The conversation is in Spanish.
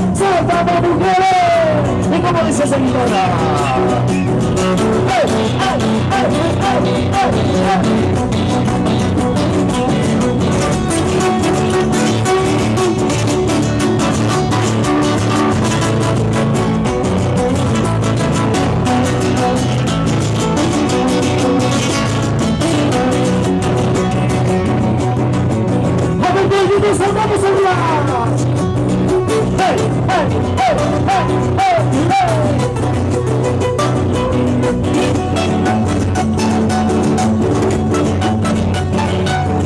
Saltamos, mujeres. ¿Y cómo dice señora? Saltamos arriba. Hey, hey, hey, hey, hey, hey.